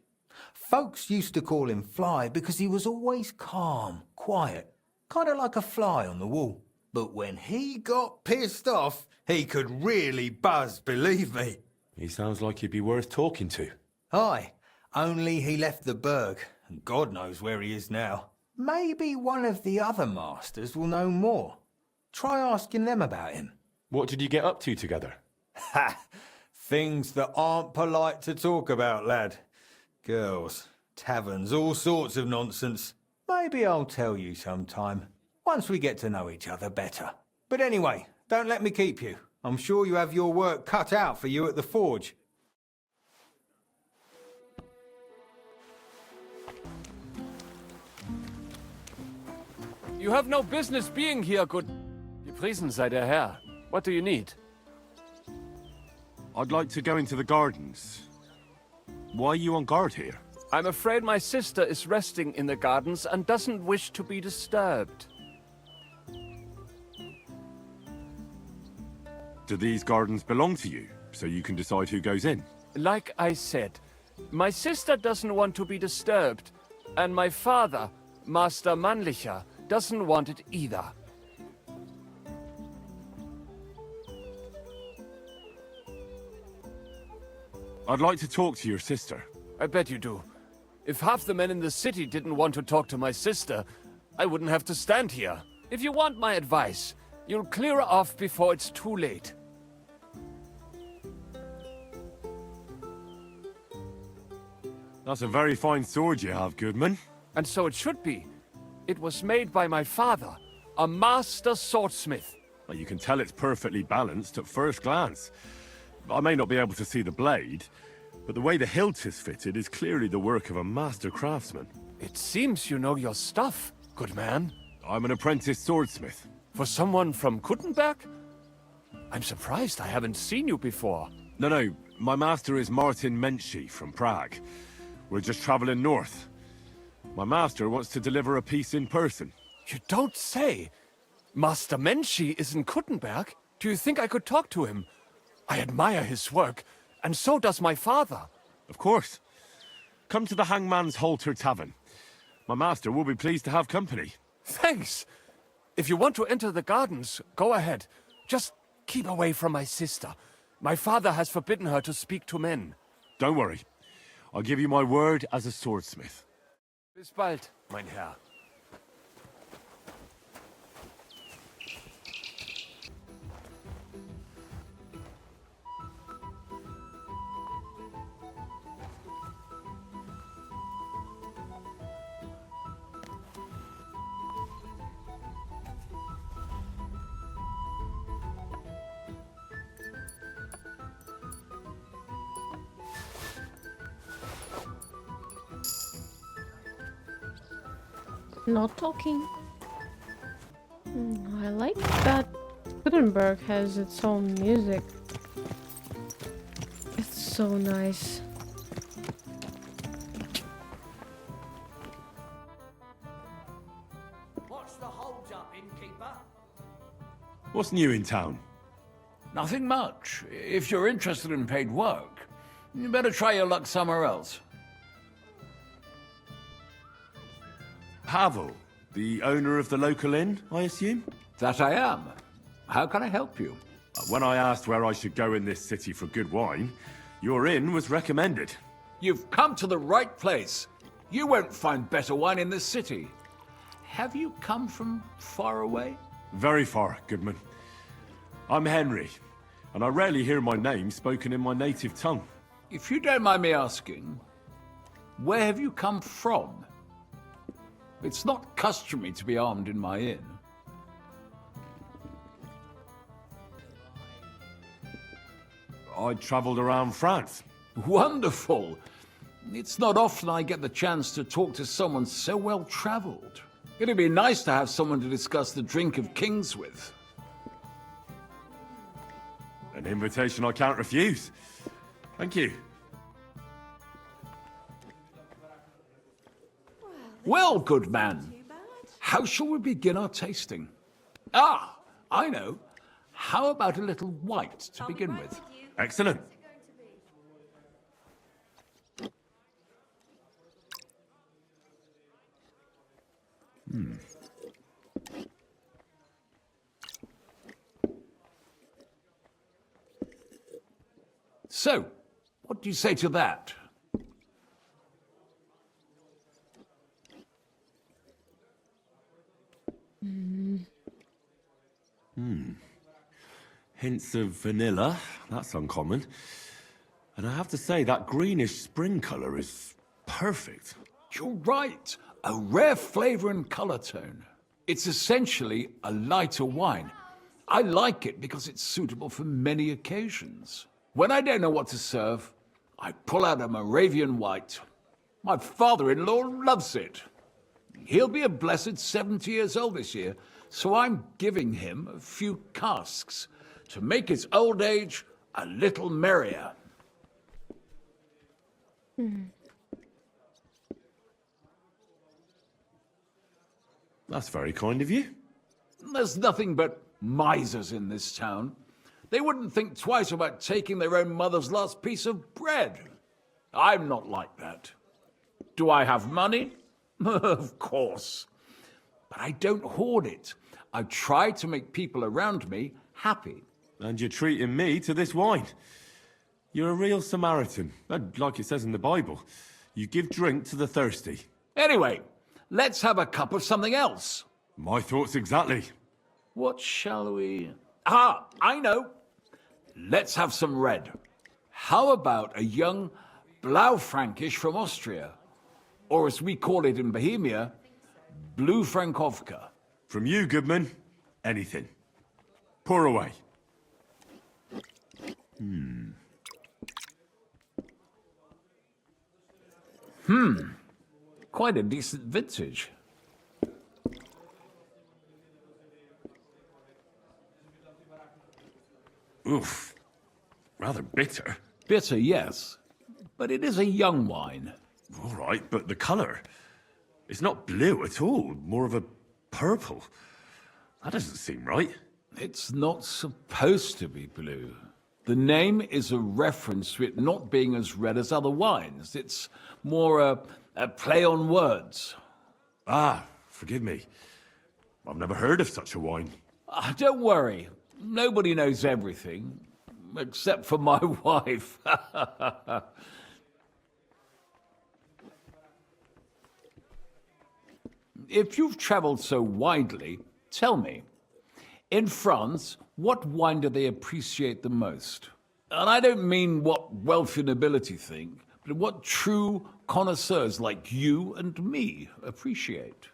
Folks used to call him Fly because he was always calm, quiet, kind of like a fly on the wall. But when he got pissed off, he could really buzz, believe me. He sounds like he'd be worth talking to. Aye, only he left the burg, and God knows where he is now. Maybe one of the other masters will know more. Try asking them about him. What did you get up to together? Ha! Things that aren't polite to talk about, lad. Girls, taverns, all sorts of nonsense. Maybe I'll tell you sometime, once we get to know each other better. But anyway, don't let me keep you. I'm sure you have your work cut out for you at the forge. You have no business being here, good... Gepriesen sei der Herr. What do you need? I'd like to go into the gardens. Why are you on guard here? I'm afraid my sister is resting in the gardens and doesn't wish to be disturbed. Do these gardens belong to you, so you can decide who goes in? Like I said, my sister doesn't want to be disturbed, and my father, Master Mannlicher, doesn't want it either. I'd like to talk to your sister. I bet you do. If half the men in the city didn't want to talk to my sister, I wouldn't have to stand here. If you want my advice, you'll clear her off before it's too late. That's a very fine sword you have, Goodman. And so it should be. It was made by my father, a master swordsmith. Well, you can tell it's perfectly balanced at first glance. I may not be able to see the blade, but the way the hilt is fitted is clearly the work of a master craftsman. It seems you know your stuff, good man. I'm an apprentice swordsmith. For someone from Kuttenberg? I'm surprised I haven't seen you before. No, my master is Martin Menschy from Prague. We're just traveling north. My master wants to deliver a piece in person. You don't say! Master Menschy is in Kuttenberg? Do you think I could talk to him? I admire his work, and so does my father. Of course. Come to the Hangman's Halter Tavern. My master will be pleased to have company. Thanks! If you want to enter the gardens, go ahead. Just keep away from my sister. My father has forbidden her to speak to men. Don't worry. I'll give you my word as a swordsmith. Bis bald, mein Herr. Not talking. I like that Gutenberg has its own music. It's so nice. What's the hold up, innkeeper? What's new in town? Nothing much. If you're interested in paid work, you better try your luck somewhere else. Pavel, the owner of the local inn, I assume? That I am. How can I help you? When I asked where I should go in this city for good wine, your inn was recommended. You've come to the right place. You won't find better wine in this city. Have you come from far away? Very far, Goodman. I'm Henry, and I rarely hear my name spoken in my native tongue. If you don't mind me asking, where have you come from? It's not customary to be armed in my inn. I travelled around France. Wonderful! It's not often I get the chance to talk to someone so well-traveled. It'd be nice to have someone to discuss the drink of kings with. An invitation I can't refuse. Thank you. Well, good man, how shall we begin our tasting? Ah, I know. How about a little white to begin with? Excellent. So, what do you say to that? Hints of vanilla. That's uncommon. And I have to say, that greenish spring colour is perfect. You're right. A rare flavor and color tone. It's essentially a lighter wine. I like it because it's suitable for many occasions. When I don't know what to serve, I pull out a Moravian white. My father-in-law loves it. He'll be a blessed 70 years old this year, so I'm giving him a few casks to make his old age a little merrier. That's very kind of you. There's nothing but misers in this town. They wouldn't think twice about taking their own mother's last piece of bread. I'm not like that. Do I have money? Of course. But I don't hoard it. I try to make people around me happy. And you're treating me to this wine. You're a real Samaritan. And like it says in the Bible, you give drink to the thirsty. Anyway, let's have a cup of something else. My thoughts exactly. What shall we... Ah, I know. Let's have some red. How about a young Blaufränkisch from Austria? Or as we call it in Bohemia, Blue Frankovka. From you, Goodman, anything. Pour away. Quite a decent vintage. Oof. Rather bitter. Bitter, yes. But it is a young wine. All right, but the colour. It's not blue at all. More of a purple. That doesn't seem right. It's not supposed to be blue. The name is a reference to it not being as red as other wines. It's more a play on words. Ah, forgive me. I've never heard of such a wine. Don't worry. Nobody knows everything. Except for my wife. If you've traveled so widely, tell me, in France, what wine do they appreciate the most? And I don't mean what wealthy nobility think, but what true connoisseurs like you and me appreciate.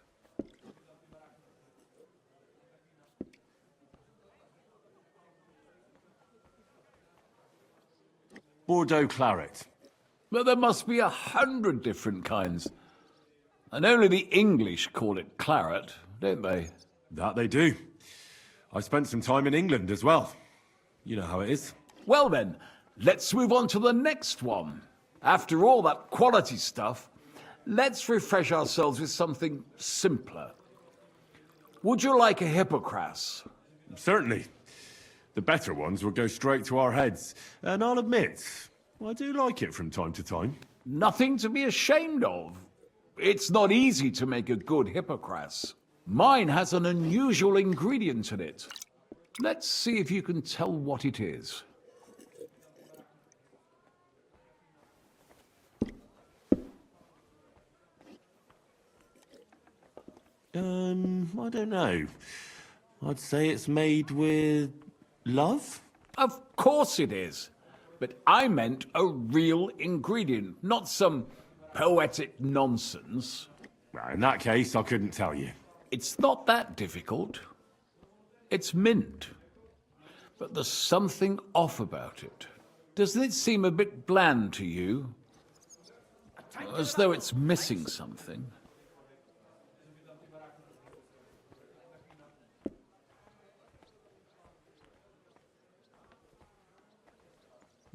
Bordeaux claret. But there must be 100 different kinds. And only the English call it claret, don't they? That they do. I spent some time in England as well. You know how it is. Well then, let's move on to the next one. After all that quality stuff, let's refresh ourselves with something simpler. Would you like a hippocras? Certainly. The better ones will go straight to our heads. And I'll admit, I do like it from time to time. Nothing to be ashamed of. It's not easy to make a good hippocras. Mine has an unusual ingredient in it. Let's see if you can tell what it is. I don't know. I'd say it's made with love? Of course it is. But I meant a real ingredient, not some poetic nonsense. Well, in that case, I couldn't tell you. It's not that difficult. It's mint. But there's something off about it. Doesn't it seem a bit bland to you? As though it's missing something.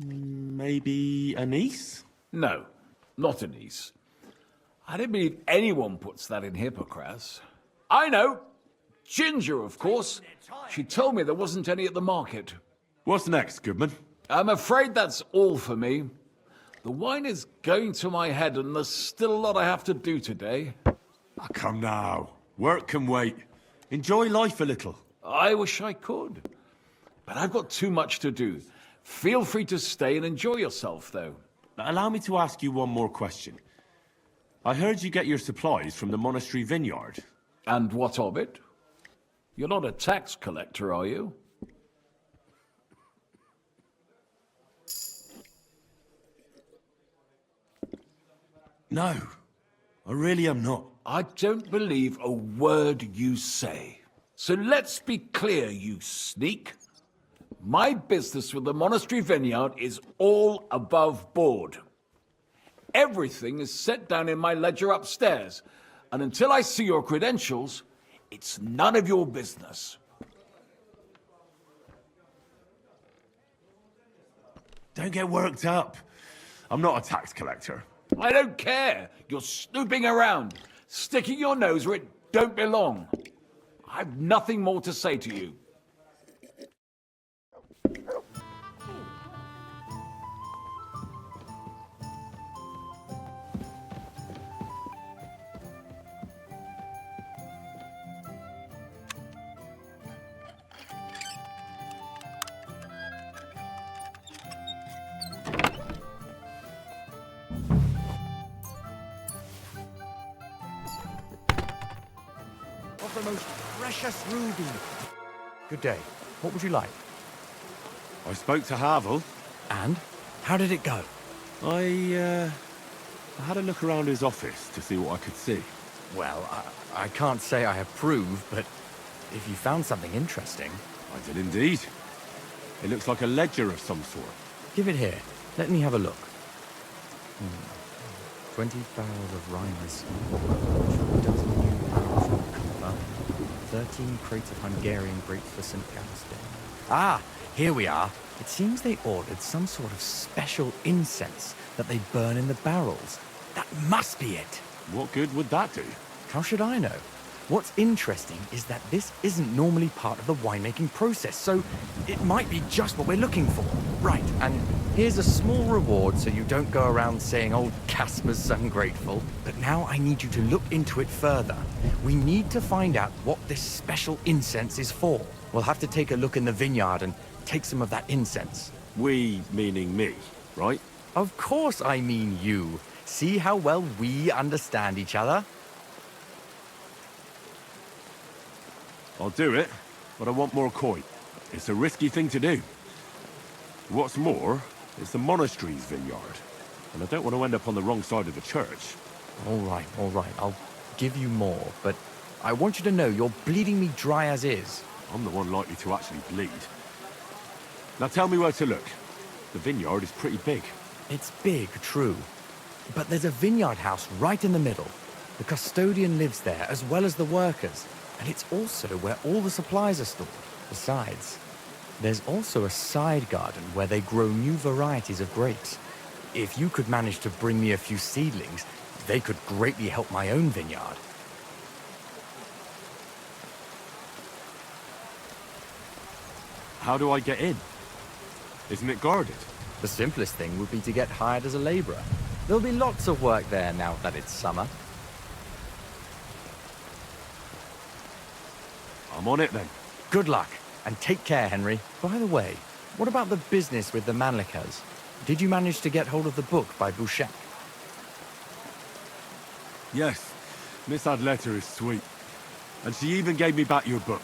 Maybe anise? No, not anise. I don't believe anyone puts that in hippocras. I know! Ginger, of course. She told me there wasn't any at the market. What's next, Goodman? I'm afraid that's all for me. The wine is going to my head, and there's still a lot I have to do today. Ah, come now. Work can wait. Enjoy life a little. I wish I could. But I've got too much to do. Feel free to stay and enjoy yourself, though. Allow me to ask you one more question. I heard you get your supplies from the monastery vineyard. And what of it? You're not a tax collector, are you? No, I really am not. I don't believe a word you say. So let's be clear, you sneak. My business with the monastery vineyard is all above board. Everything is set down in my ledger upstairs, and until I see your credentials, it's none of your business. Don't get worked up. I'm not a tax collector. I don't care. You're snooping around, sticking your nose where it don't belong. I've nothing more to say to you. Of the most precious ruby. Good day. What would you like? I spoke to Havel. And? How did it go? I had a look around his office to see what I could see. Well, I can't say I approve, but if you found something interesting... I did indeed. It looks like a ledger of some sort. Give it here. Let me have a look. 20 barrels of Rheims. 2 dozen new barrels of copper. 13 crates of Hungarian grapes for St. Gadsden. Ah, here we are. It seems they ordered some sort of special incense that they burn in the barrels. That must be it. What good would that do? How should I know? What's interesting is that this isn't normally part of the winemaking process, so it might be just what we're looking for. Right, and here's a small reward so you don't go around saying old Casper's ungrateful. But now I need you to look into it further. We need to find out what this special incense is for. We'll have to take a look in the vineyard and take some of that incense. We, meaning me, right? Of course I mean you. See how well we understand each other? I'll do it, but I want more coin. It's a risky thing to do. What's more, it's the monastery's vineyard, and I don't want to end up on the wrong side of the church. All right. I'll give you more, but I want you to know you're bleeding me dry as is. I'm the one likely to actually bleed. Now tell me where to look. The vineyard is pretty big. It's big, true. But there's a vineyard house right in the middle. The custodian lives there, as well as the workers. And it's also where all the supplies are stored. Besides, there's also a side garden where they grow new varieties of grapes. If you could manage to bring me a few seedlings, they could greatly help my own vineyard. How do I get in? Isn't it guarded? The simplest thing would be to get hired as a laborer. There'll be lots of work there now that it's summer. I'm on it then. Good luck, and take care, Henry. By the way, what about the business with the Manlicas? Did you manage to get hold of the book by Bouchek? Yes, Miss Adletter is sweet. And she even gave me back your book.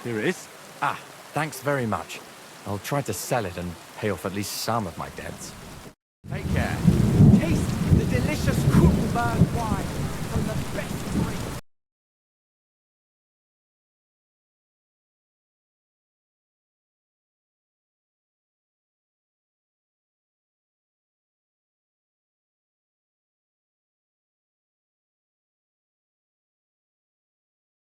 Here it is. Ah, thanks very much. I'll try to sell it and pay off at least some of my debts. Take care. Taste the delicious Kuchenberg